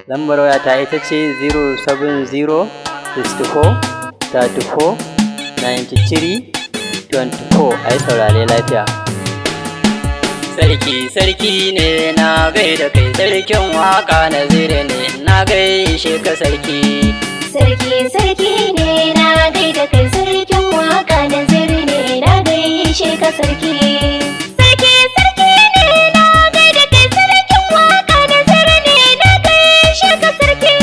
lambar wayata ita ce 070 64 34 93 24. ai saurare lafiya. Sarki ne na gaida kai, sarkin waka Naziru ne na gaishe ka sarki. Sarki ne na gaida kai, sarkin waka Naziru ne na gaishe ka sarki. Sarki ne na gaida kai, sarkin waka Naziru ne na gaishe ka sarki.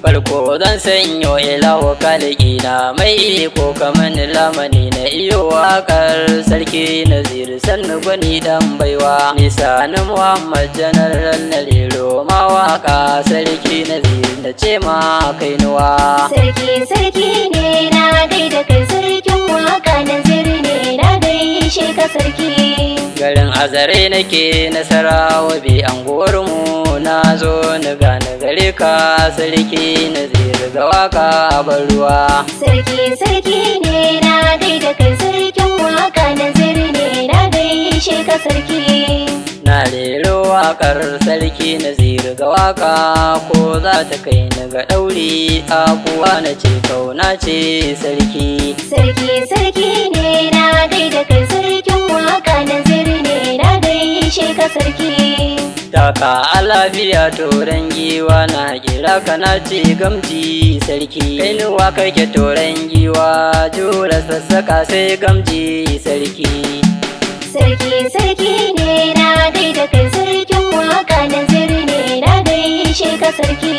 Farko zan sanyo ilawa kalikina mai iko kaman lamani na iyo wakar sarki Naziru sannu gwani dan baiwa. Nisa na Muhammad Janaral na lero mawaka sarki Naziru da ce ma kainuwa. Sarki ne na gaida kai, sarkin waka Naziru ne na gaishe ka sarki. Garin Azare nake Nasarawa bi anguwarmu na zo na gane gare ka sarki Naziru ga waka ban ruwa. Sarki ne na gaida kai, sarkin waka Naziru ne na gaishe ka sarki. Na rero wakar sarki Naziru ga waka ko za ta kai ni ga ɗauri abuwa na ce kauna ce sarki. Sarki ne na gaida kai, sarkin waka Naziru ne na gaishe ka sarki. Taka a lafiya toren giwa na kira kana ce gamji sarki. Kainuwa kake toren giwa jura sassaka sai gamji sarki. Sarki ne na gaida kai, sarkin waka Naziru ne na gaishe ka sarki.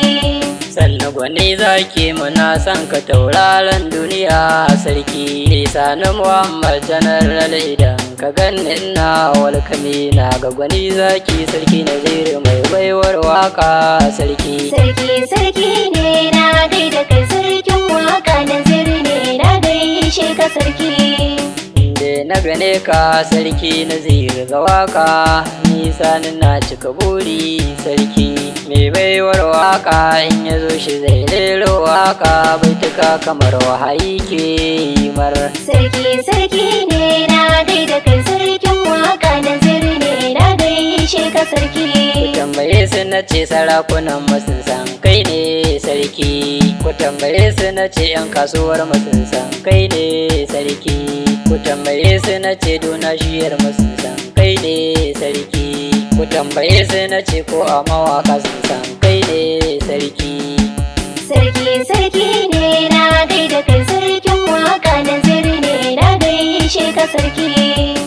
Sannu gwani zaki muna son ka tauraron duniya sarki. Nisa na Muhammad Janaral idan ka ganni ina walkami na ga gwani zaki sarki Naziru mai baiwar waka sarki. Sarki ne na gaida kai, sarkin waka Naziru ne na gaishe ka sarki. Na gane ka sarki Naziru ga waka nisa na cika buri sarki. Mai baiwar waka in ya zo shi zai rero waka baituka kamar wahayi ke yi mar. Sarki ne na gaida kai, sarkin waka Naziru ne na gaishe ka sarki. Ku tambaye su na ce sarakunan masun san kai ne sarki. Ku tambaye su na ce 'yan kasuwar masun san kai ne sarki. Ku tambaye su na ce donashiyar masun san kai ne sarki. Ku tambaye su na ce ko a mawaka sun san kai ne sarki. Sarki ne na gaida kai, sarkin waka Naziru ne na gaishe ka sarki.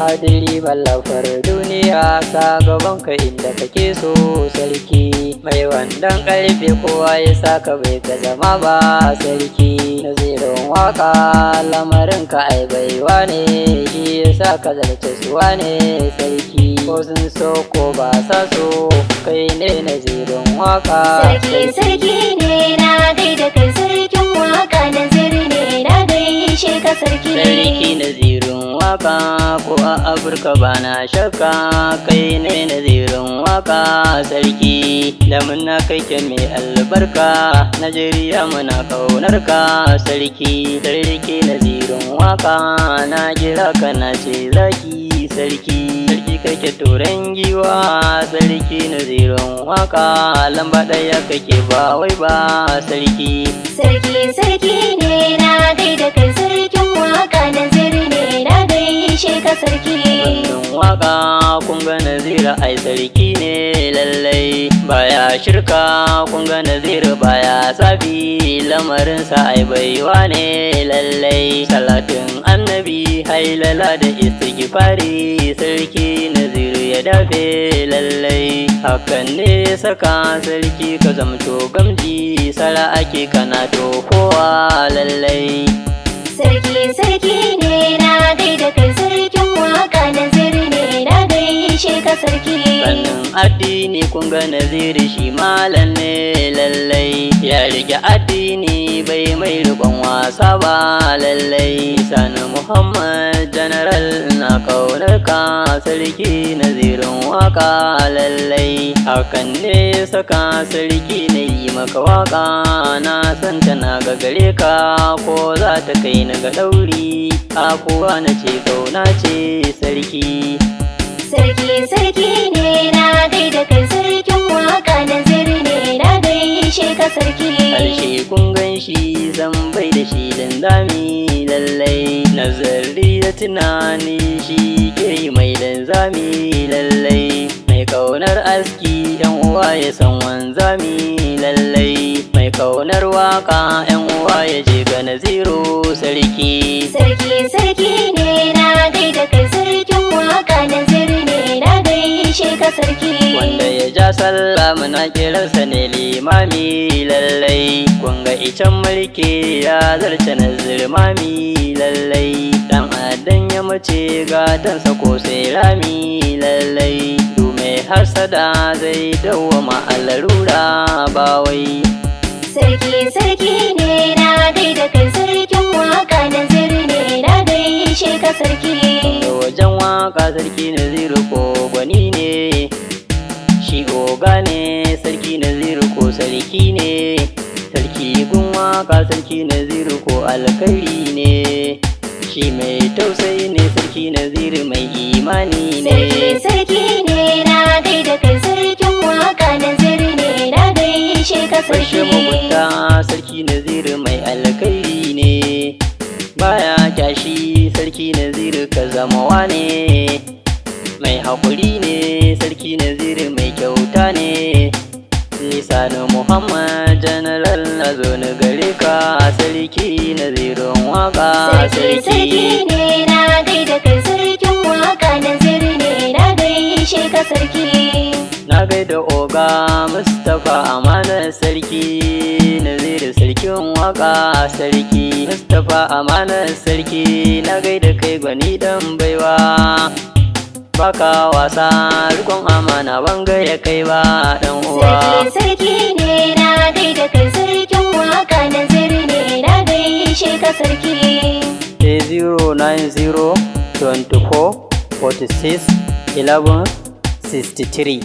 Hadiri mallafar duniya sa gaban ka inda kake so sarki. Mai wandan karfe kowa ya saka bai ka zama ba sarki. Nazirin waka lamarin ka ai baiwa ne shi yasa ka zarce suwa ne sarki. Ko sun so ko ba sa so kai ne Nazirin waka. Sarki ne na gaida kai, sarkin waka Naziru ne na gaishe ka sarki. Sarki Nazirin waka ko a Afirka bana shakka kai ne Nazirin waka sarki. Da muna kai ke mai albarka Najeriya muna kaunar ka sarki. Sarki Nazirin waka na jira ka na ce zaki sarki. Sarki kake turan giwa sarki Nazirin waka lamba ɗaya kake ba wai ba sarki. Sarki ne na gaida kai, sarkin waka Naziru ne na gaishe ka sarki. Wannan waka kun ga Naziru ai sarki ne lallai. Baya shirka kun ga Naziru baya safi lamarinsa ai baiwa ne lallai. Salatin annabi hailala da istighfari sarki Naziru ya dafe lallai. Hakan ne saka sarki ka zamto gamji sara ake kana to kowa lallai. Sarki ne na gaida kai, sarkin waka Naziru ne na gaishe ka sarki. Sannan addini kun ga Naziru shi malam ne lallai. Ya rike addini bai mai rikon wasa ba lallai. Sani Muhammad Janaral na ƙaunar ka sarki nazirin waka lallai hakan ne ya saka sarki na yi maka waka na san tana ga gare ka ko za ta kai ni ga ɗauri a kuwa na ce ƙauna ce sarki sarki ne na gaida kai sarkin waka naziri ne na gaishe ka sarki harshe kun gan shi zan bai da shi linzami lallai nazari da tunani shi ke mai linzami lallai mai kaunar aski yan uwa ya san wanzami lallai mai kaunar waka yan uwa ya je ga naziro sarki ne na gaida kai sarkin waka naziri ne na gaishe ka sarki wanda ya ja sallah muna kiransa ne limami lallai kunga icen mulki ya zarce nazir mami lallai dan adan ya mace gatansa ko sai rami lallai du mai hasada zai dawwama alarura ba wai sarki ne na gaida kai sarkin waka naziri ne na gaishe ka sarki wajen waka sarki naziru ko gwani ne shi oga ne sarki naziru ko sarki ne sarki gun waka sarki naziru ko alkhairi ne shi mai tausayi ne sarki naziru mai imani ne sarki ne na gaida kai sarkin waka naziri ne na gaishe ka sarki mugunta sarki naziru mai alkhairi ne baya kyashi sarki naziru ka zama wane mai haƙuri ne sarki naziru mai kyauta ne lisanin muhammad general na zo ni gare ka sarki nazirin waka sarki ne na gaida kai sarkin waka naziri ne na gaishe ka sarki na gaida oga mustapha amanar sarki naziru sarkin waka sarki mustapha amanar sarki na gaida kai gwani dan baiwa baka wasa rikon amana banga ya kai ba dan uwa sarki ne na gaida kai sarkin waka naziri ne na gaishe ka sarki 090 24 46 11 63